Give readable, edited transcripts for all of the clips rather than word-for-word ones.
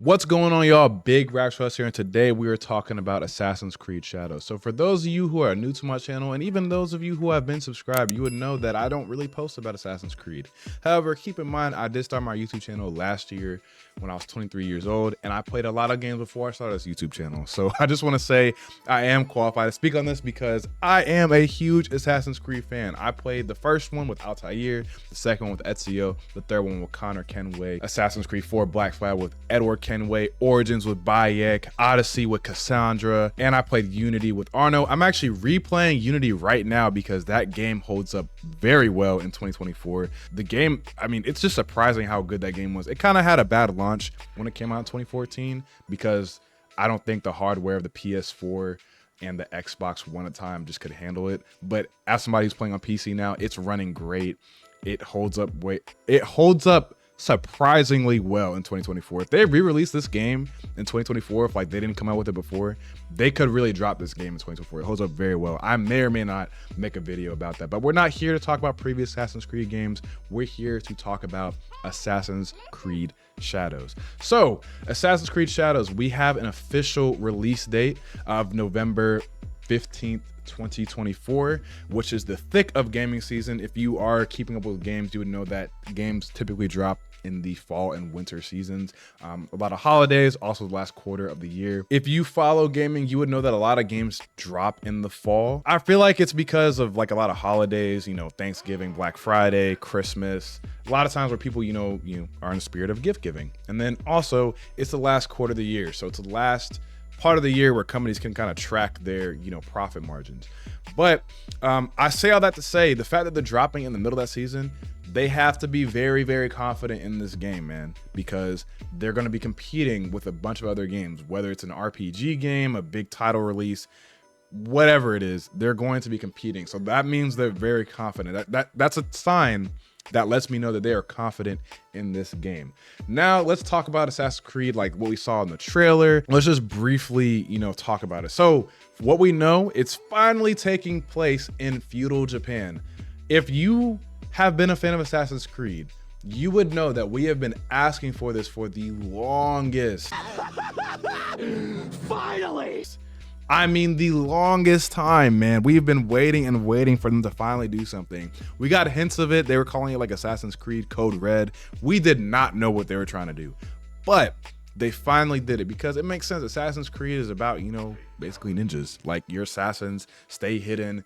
What's going on, y'all? BigRack Russ here, and today we are talking about Assassin's Creed Shadows. So for those of you who are new to my channel, and even those of you who have been subscribed, you would know that I don't really post about Assassin's Creed. However, keep in mind, I did start my YouTube channel last year when I was 23 years old, and I played a lot of games before I started this YouTube channel. So I just want to say I am qualified to speak on this because I am a huge Assassin's Creed fan. I played the first one with Altair, the second one with Ezio, the third one with Connor Kenway, Assassin's Creed 4 Black Flag with Edward Kenway, Origins with Bayek, Odyssey with Cassandra, and I played Unity with Arno. I'm actually replaying Unity right now because that game holds up very well in 2024. The game, I mean, it's just surprising how good that game was. It kind of had a bad launch when it came out in 2014 because I don't think the hardware of the PS4 and the Xbox One at the time just could handle it. But as somebody who's playing on PC now, it's running great. It holds up surprisingly well in 2024. If they re-released this game in 2024, if like they didn't come out with it before, they could really drop this game in 2024. It holds up very well. I may or may not make a video about that, but we're not here to talk about previous Assassin's Creed games. We're here to talk about Assassin's Creed Shadows. So Assassin's Creed Shadows, we have an official release date of November 15th, 2024, which is the thick of gaming season. If you are keeping up with games, you would know that games typically drop in the fall and winter seasons. A lot of holidays, also the last quarter of the year. If you follow gaming, you would know that a lot of games drop in the fall. I feel like it's because of like a lot of holidays, you know, Thanksgiving, Black Friday, Christmas, a lot of times where people, you know, are in the spirit of gift giving. And then also it's the last quarter of the year. So it's the last part of the year where companies can kind of track their, profit margins. But I say all that to say the fact that they're dropping in the middle of that season, they have to be very, very confident in this game, man, because they're going to be competing with a bunch of other games, whether it's an RPG game, a big title release, whatever it is, they're going to be competing. So that means they're very confident. That's a sign that lets me know that they are confident in this game. Now let's talk about Assassin's Creed, like what we saw in the trailer. Let's just briefly, talk about it. So what we know, it's finally taking place in feudal Japan. If you have been a fan of Assassin's Creed, you would know that we have been asking for this for the longest. Finally! I mean, the longest time, man. We've been waiting and waiting for them to finally do something. We got hints of it. They were calling it like Assassin's Creed Code Red. We did not know what they were trying to do, but they finally did it because it makes sense. Assassin's Creed is about, basically ninjas. Like, your assassins stay hidden.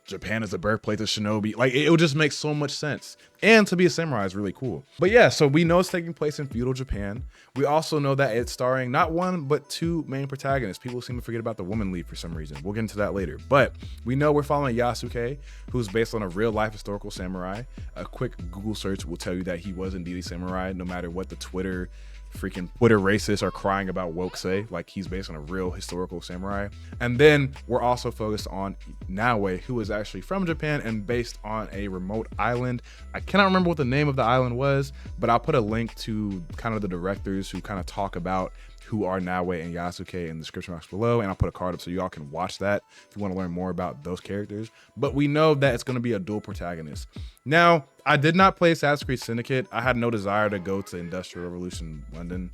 Japan is the birthplace of shinobi. Like, it would just make so much sense. And to be a samurai is really cool. But yeah, so we know it's taking place in feudal Japan. We also know that it's starring not one, but two main protagonists. People seem to forget about the woman lead for some reason. We'll get into that later. But we know we're following Yasuke, who's based on a real life historical samurai. A quick Google search will tell you that he was indeed a samurai, no matter what the Twitter racists are crying about woke say. Like, he's based on a real historical samurai. And then we're also focused on Naoe, who is actually from Japan and based on a remote island. I cannot remember what the name of the island was, but I'll put a link to kind of the directors who kind of talk about who are Naoe and Yasuke in the description box below, and I'll put a card up so y'all can watch that if you want to learn more about those characters. But we know that it's going to be a dual protagonist. Now, I did not play Assassin's Creed Syndicate. I had no desire to go to Industrial Revolution London.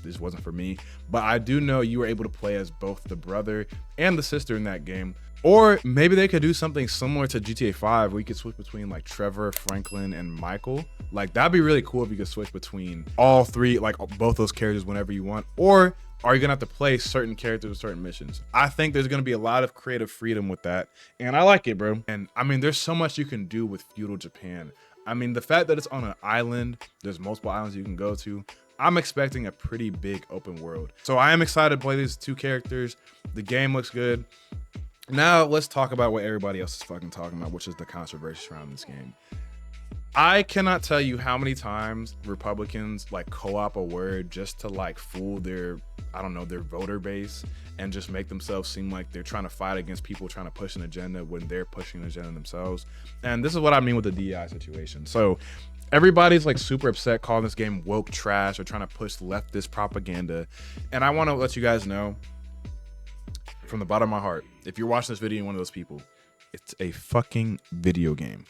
This wasn't for me. But I do know you were able to play as both the brother and the sister in that game. Or maybe they could do something similar to GTA 5 where you could switch between like Trevor, Franklin, and Michael. Like, that'd be really cool if you could switch between all three, like both those characters whenever you want. Or are you gonna have to play certain characters with certain missions? I think there's gonna be a lot of creative freedom with that. And I like it, bro. And I mean, there's so much you can do with feudal Japan. I mean, the fact that it's on an island, there's multiple islands you can go to. I'm expecting a pretty big open world. So I am excited to play these two characters. The game looks good. Now let's talk about what everybody else is fucking talking about, which is the controversy around this game. I cannot tell you how many times Republicans like co-op a word just to like fool their, their voter base and just make themselves seem like they're trying to fight against people trying to push an agenda when they're pushing an agenda themselves. And this is what I mean with the DEI situation. So everybody's like super upset calling this game woke trash or trying to push leftist propaganda. And I want to let you guys know from the bottom of my heart, if you're watching this video and you're one of those people, it's a fucking video game.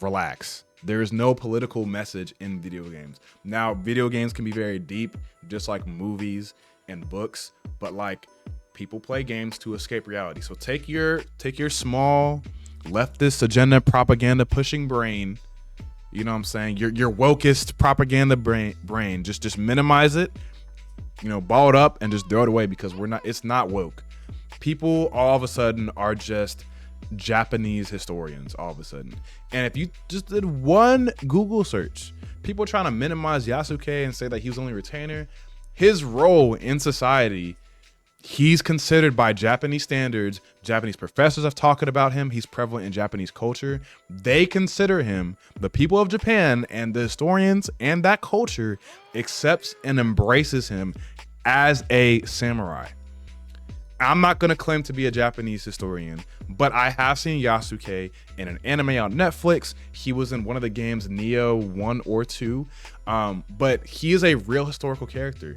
Relax. There is no political message in video games. Now, video games can be very deep, just like movies and books, but like people play games to escape reality. So take your small leftist agenda propaganda pushing brain, you know what I'm saying? Your wokest propaganda brain. Just minimize it, you know, ball it up and just throw it away, because it's not woke. People all of a sudden are just Japanese historians all of a sudden. And if you just did one Google search, people are trying to minimize Yasuke and say that he was only a retainer. His role in society, he's considered by Japanese standards. Japanese professors have talked about him. He's prevalent in Japanese culture. They consider him, the people of Japan and the historians and that culture accepts and embraces him as a samurai. I'm not gonna claim to be a Japanese historian, but I have seen Yasuke in an anime on Netflix. He was in one of the games, Neo 1 or 2, but he is a real historical character.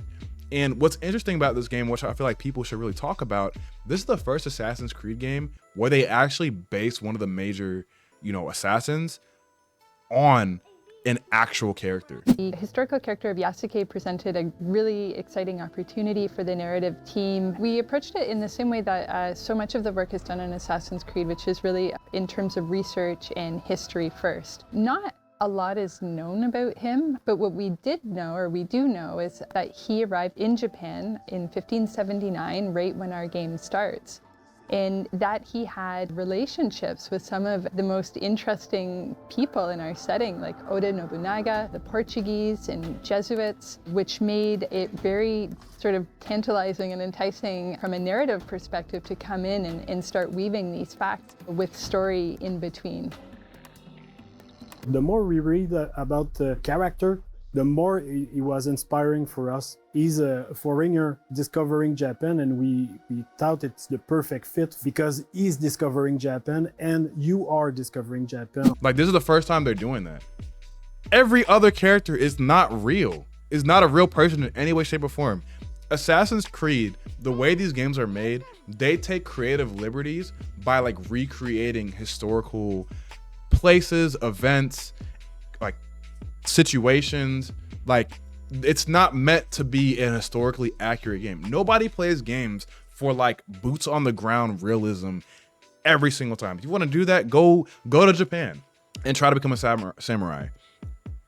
And what's interesting about this game, which I feel like people should really talk about, this is the first Assassin's Creed game where they actually base one of the major, you know, assassins on an actual character. The historical character of Yasuke presented a really exciting opportunity for the narrative team. We approached it in the same way that so much of the work is done in Assassin's Creed, which is really in terms of research and history first. Not a lot is known about him, but what we did know, or we do know, is that he arrived in Japan in 1579, right when our game starts, and that he had relationships with some of the most interesting people in our setting, like Oda Nobunaga, the Portuguese, and Jesuits, which made it very sort of tantalizing and enticing from a narrative perspective to come in and start weaving these facts with story in between. The more we read about the character, the more he was inspiring for us. He's a foreigner discovering Japan, and we thought it's the perfect fit because he's discovering Japan and you are discovering Japan. Like, this is the first time they're doing that. Every other character is not real, is not a real person in any way, shape, or form. Assassin's Creed, the way these games are made, they take creative liberties by like recreating historical places, events, like situations. Like, it's not meant to be an historically accurate game. Nobody plays games for like boots on the ground realism every single time. If you want to do that, go to Japan and try to become a samurai.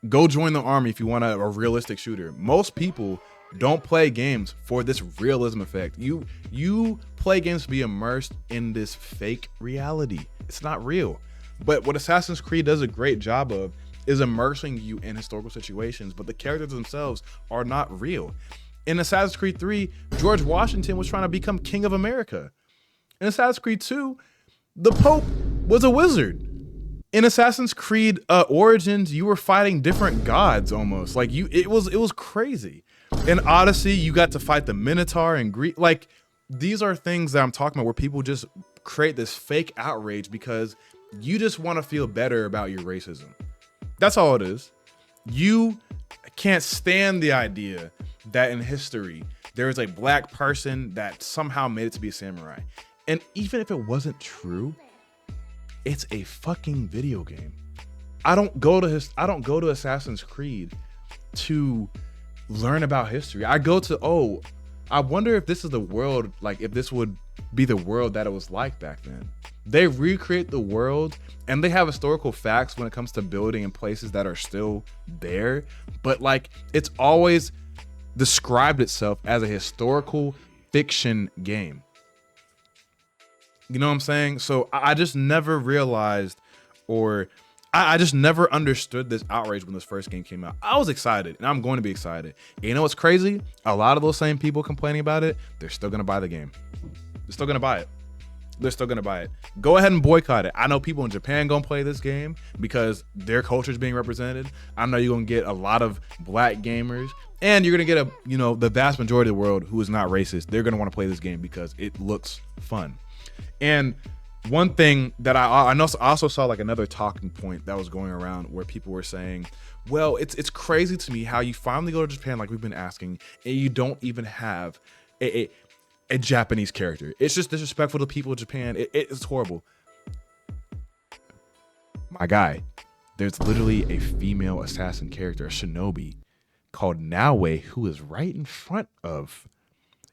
Go join the army if you want a realistic shooter. Most people don't play games for this realism effect. You play games to be immersed in this fake reality. It's not real. But what Assassin's Creed does a great job of is immersing you in historical situations, but the characters themselves are not real. In Assassin's Creed 3, George Washington was trying to become King of America. In Assassin's Creed 2, the Pope was a wizard. In Assassin's Creed Origins, you were fighting different gods almost. Like, it was crazy. In Odyssey, you got to fight the Minotaur and Greek. Like, these are things that I'm talking about where people just create this fake outrage because you just want to feel better about your racism. That's all it is. You can't stand the idea that in history, there is a black person that somehow made it to be a samurai. And even if it wasn't true, it's a fucking video game. I don't go to Assassin's Creed to learn about history. I go to, I wonder if this is the world, like if this would be the world that it was like back then. They recreate the world and they have historical facts when it comes to building in places that are still there, but like it's always described itself as a historical fiction game. You know what I'm saying? So I just never realized, or I just never understood this outrage when this first game came out. I was excited and I'm going to be excited. And you know what's crazy? A lot of those same people complaining about it, they're still going to buy the game. They're still going to buy it. They're still gonna buy it. Go ahead and boycott it. I know people in Japan gonna play this game because their culture is being represented. I know you're gonna get a lot of black gamers, and you're gonna get the vast majority of the world who is not racist. They're gonna want to play this game because it looks fun. And one thing that I also saw, like another talking point that was going around where people were saying, well, it's crazy to me how you finally go to Japan, like we've been asking, and you don't even have a Japanese character. It's just disrespectful to people of Japan. It's horrible. My guy, there's literally a female assassin character, a shinobi, called Naoe, who is right in front of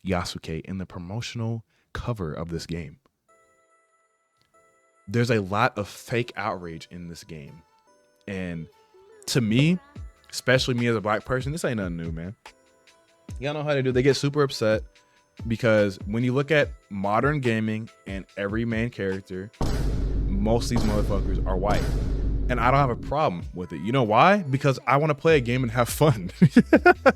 Yasuke in the promotional cover of this game. There's a lot of fake outrage in this game. And to me, especially me as a black person, this ain't nothing new, man. Y'all know how they do. They get super upset because when you look at modern gaming and every main character, most of these motherfuckers are white. And I don't have a problem with it. You know why? Because I want to play a game and have fun.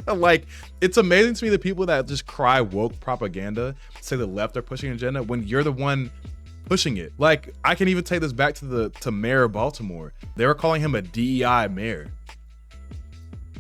Like, it's amazing to me the people that just cry woke propaganda, say the left are pushing an agenda when you're the one pushing it. Like, I can even take this back to Mayor of Baltimore. They were calling him a DEI mayor.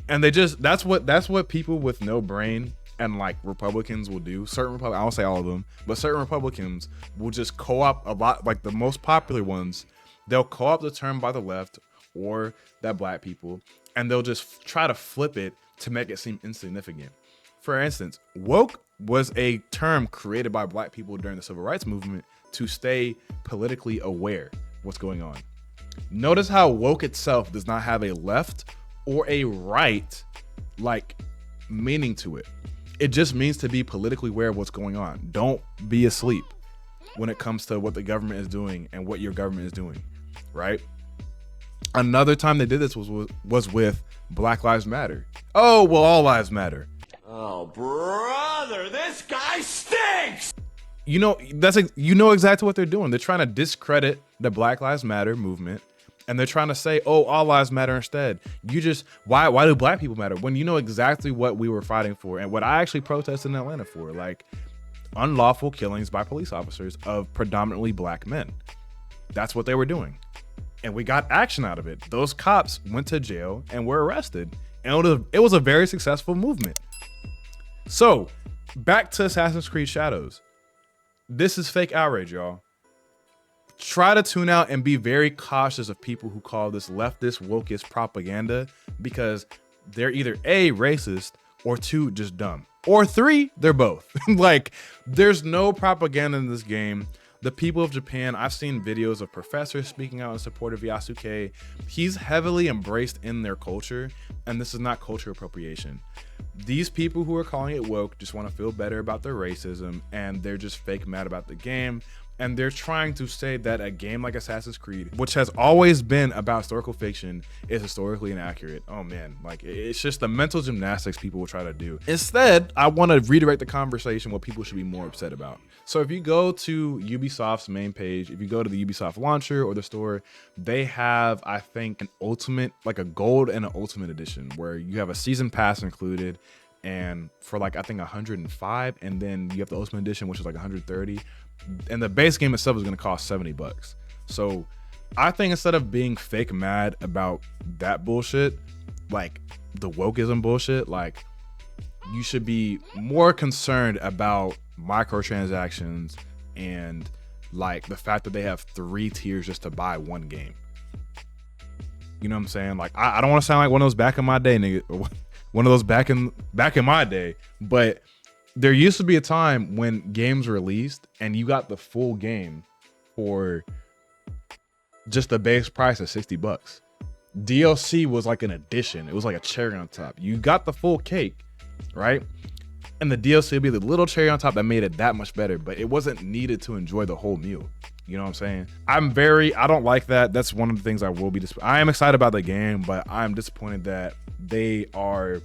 And that's what people with no brain and like Republicans will do. Certain Republicans, I won't say all of them, but certain Republicans will just co-opt a lot, like the most popular ones. They'll co-opt the term by the left or that black people, and they'll just try to flip it to make it seem insignificant. For instance, woke was a term created by black people during the civil rights movement to stay politically aware of what's going on. Notice how woke itself does not have a left or a right like meaning to it. It just means to be politically aware of what's going on. Don't be asleep when it comes to what the government is doing and what your government is doing, right? Another time they did this was with Black Lives Matter. Oh, well, all lives matter. Oh, brother, this guy stinks! You know exactly what they're doing. They're trying to discredit the Black Lives Matter movement, and they're trying to say, oh, all lives matter instead. Why do black people matter? When you know exactly what we were fighting for and what I actually protested in Atlanta for, like unlawful killings by police officers of predominantly black men. That's what they were doing. And we got action out of it. Those cops went to jail and were arrested. And it was a very successful movement. So back to Assassin's Creed Shadows. This is fake outrage, y'all. Try to tune out and be very cautious of people who call this leftist, wokeist propaganda, because they're either A, racist, or 2, just dumb, or 3, they're both. Like, there's no propaganda in this game. The people of Japan, I've seen videos of professors speaking out in support of Yasuke. He's heavily embraced in their culture, and this is not culture appropriation. These people who are calling it woke just want to feel better about their racism, and they're just fake mad about the game. And they're trying to say that a game like Assassin's Creed, which has always been about historical fiction, is historically inaccurate. Oh man, like it's just the mental gymnastics people will try to do. Instead, I want to redirect the conversation what people should be more upset about. So if you go to Ubisoft's main page, if you go to the Ubisoft launcher or the store, they have, I think, an ultimate, like a gold and an ultimate edition where you have a season pass included, and for like I think 105, and then you have the ultimate edition, which is like 130. And the base game itself is going to cost $70. So I think instead of being fake mad about that bullshit, like the wokeism bullshit, like you should be more concerned about microtransactions and like the fact that they have 3 tiers just to buy one game. You know what I'm saying? Like I don't want to sound like one of those back in my day nigga, or one of those back in my day, but there used to be a time when games released and you got the full game for just the base price of $60. DLC was like an addition. It was like a cherry on top. You got the full cake, right? And the DLC would be the little cherry on top that made it that much better, but it wasn't needed to enjoy the whole meal. You know what I'm saying? I don't like that. That's one of the things I will be I am excited about the game, but I'm disappointed that they are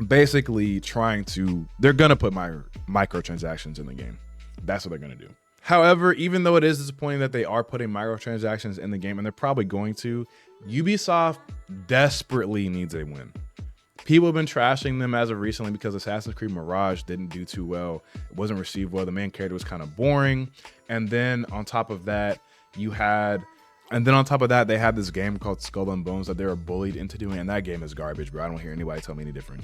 basically they're gonna put microtransactions in the game. That's what they're gonna do. However, even though it is disappointing that they are putting microtransactions in the game, and they're probably going to, Ubisoft desperately needs a win. People have been trashing them as of recently because Assassin's Creed Mirage didn't do too well. It wasn't received well. The main character was kind of boring. And then on top of that, they had this game called Skull and Bones that they were bullied into doing, and that game is garbage, bro. I don't hear anybody tell me any different.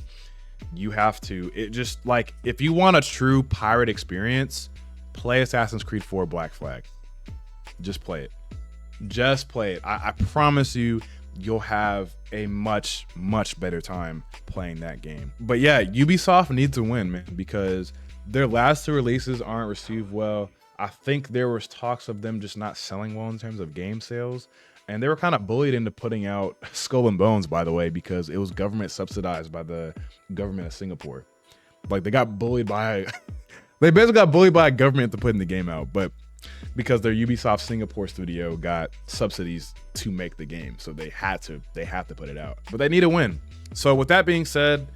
If you want a true pirate experience, play Assassin's Creed 4 Black Flag. Just play it. I promise you'll have a much, much better time playing that game. But yeah, Ubisoft needs to win, man, because their last 2 releases aren't received well. I think there was talks of them just not selling well in terms of game sales. And they were kind of bullied into putting out Skull and Bones, by the way, because it was government subsidized by the government of Singapore. Like they got bullied by, they basically got bullied by a government to putting the game out, but because their Ubisoft Singapore studio got subsidies to make the game, so they have to put it out. But they need a win. So with that being said,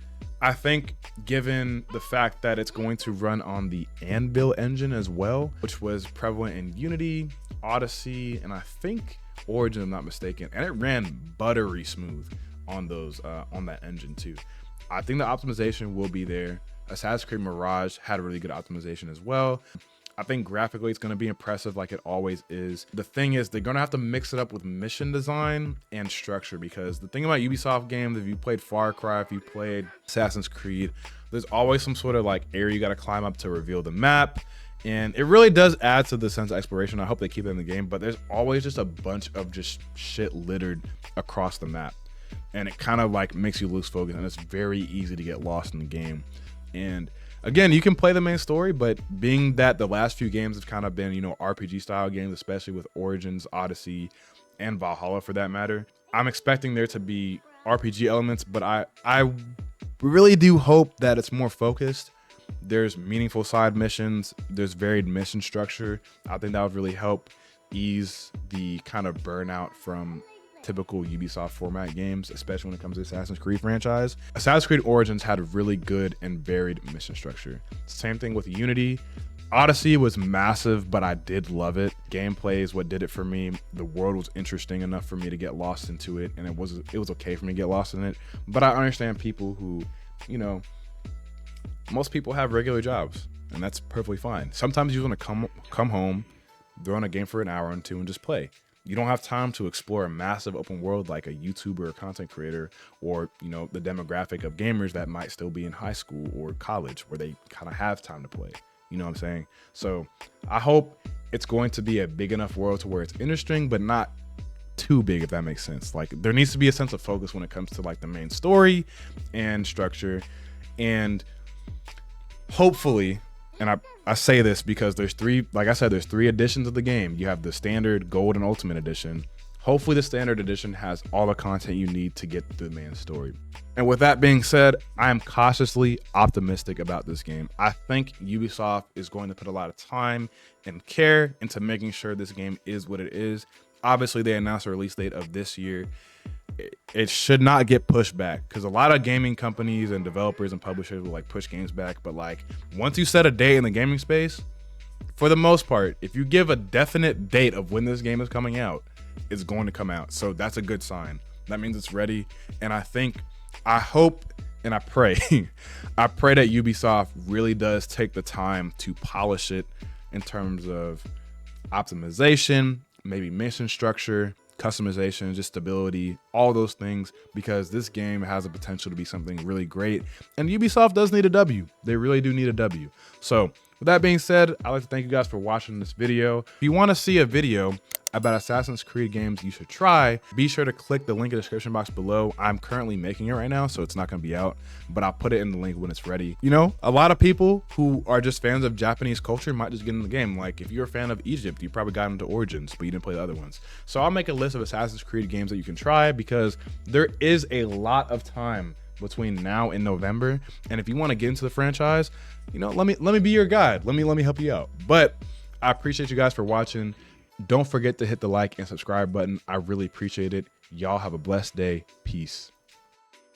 I think given the fact that it's going to run on the Anvil engine as well, which was prevalent in Unity, Odyssey, and I think Origin, if I'm not mistaken, and it ran buttery smooth on those on that engine too. I think the optimization will be there. Assassin's Creed Mirage had a really good optimization as well. I think graphically it's going to be impressive like it always is. The thing is, they're going to have to mix it up with mission design and structure, because the thing about Ubisoft games, if you played Far Cry, if you played Assassin's Creed, there's always some sort of like area you got to climb up to reveal the map. And it really does add to the sense of exploration. I hope they keep it in the game, but there's always just a bunch of just shit littered across the map. And it kind of like makes you lose focus, and it's very easy to get lost in the game. And again, you can play the main story, but being that the last few games have kind of been, you know, RPG style games, especially with Origins, Odyssey, and Valhalla for that matter, I'm expecting there to be RPG elements, but I really do hope that it's more focused. There's meaningful side missions, there's varied mission structure. I think that would really help ease the kind of burnout from typical Ubisoft format games, especially when it comes to Assassin's Creed franchise. Assassin's Creed Origins had a really good and varied mission structure. Same thing with Unity. Odyssey was massive, but I did love it. Gameplay is what did it for me. The world was interesting enough for me to get lost into it, and it was okay for me to get lost in it. But I understand people who, you know, most people have regular jobs, and that's perfectly fine. Sometimes you want to come home, throw on a game for an hour or two, and just play. You don't have time to explore a massive open world like a YouTuber or content creator, or, you know, the demographic of gamers that might still be in high school or college where they kind of have time to play. You know what I'm saying? So I hope it's going to be a big enough world to where it's interesting, but not too big, if that makes sense. Like there needs to be a sense of focus when it comes to like the main story and structure. And hopefully, and I say this because there's three, like I said, there's 3 editions of the game. You have the standard, gold, and ultimate edition. Hopefully the standard edition has all the content you need to get through the main story. And with that being said, I am cautiously optimistic about this game. I think Ubisoft is going to put a lot of time and care into making sure this game is what it is. Obviously, they announced a release date of this year. It should not get pushed back, because a lot of gaming companies and developers and publishers will like push games back. But like once you set a date in the gaming space, for the most part, if you give a definite date of when this game is coming out, it's going to come out. So that's a good sign. That means it's ready. And I hope and I pray, I pray that Ubisoft really does take the time to polish it in terms of optimization, maybe mission structure, customization, just stability, all those things, because this game has the potential to be something really great. And Ubisoft does need a W. They really do need a W. So with that being said, I'd like to thank you guys for watching this video. If you want to see a video about Assassin's Creed games you should try, be sure to click the link in the description box below. I'm currently making it right now, so it's not going to be out, but I'll put it in the link when it's ready. You know, a lot of people who are just fans of Japanese culture might just get in the game. Like if you're a fan of Egypt, you probably got into Origins, but you didn't play the other ones. So I'll make a list of Assassin's Creed games that you can try, because there is a lot of time between now and November. And if you want to get into the franchise, you know, let me be your guide. Let me help you out. But I appreciate you guys for watching. Don't forget to hit the like and subscribe button. I really appreciate it. Y'all have a blessed day. Peace.